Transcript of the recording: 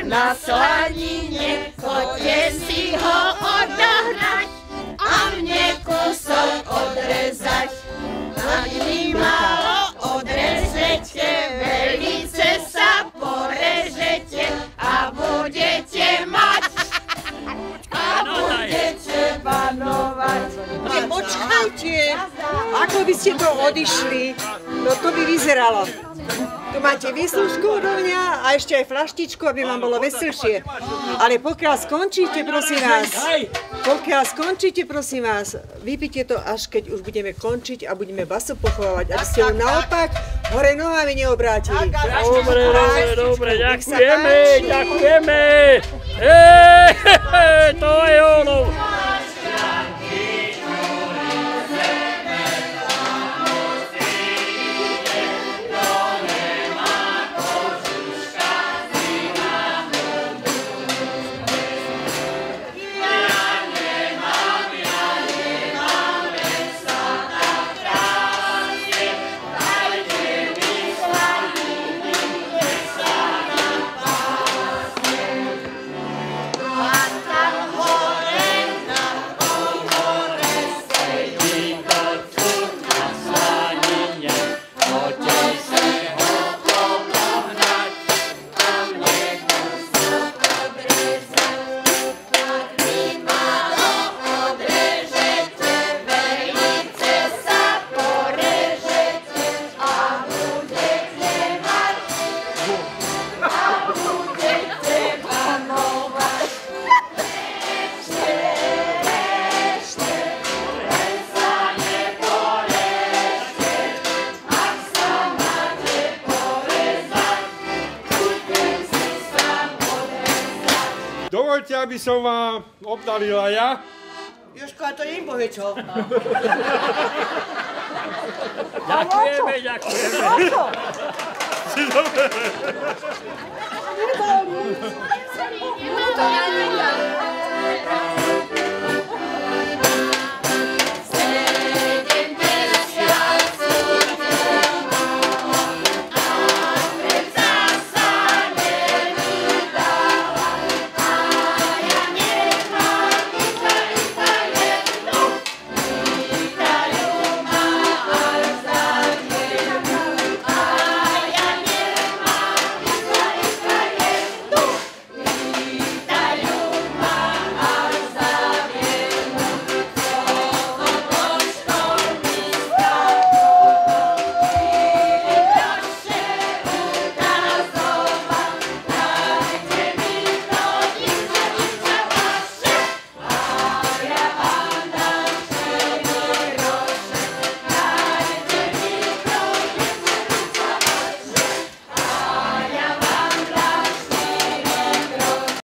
na slanine, choďte si ho odohnať a mne kúsok odrezať. Ak mi málo odrežete, velice sa porežete a budete mať. A budete panovať. Počkajte, ako by ste to odišli, no to by vyzeralo. Tu máte výslužku odo mňa a ešte aj flaštičku, aby vám bolo veselšie. Ale pokiaľ skončíte, prosím vás, vypite to, až keď už budeme končiť a budeme baso pochovávať, aby ste ho naopak hore nohami neobrátili. Dobre, ďakujeme. To je ono. Dovoľte, aby som vám obdarila ja. Jožko, a to nie povie čo. Ďakujeme. Neboli.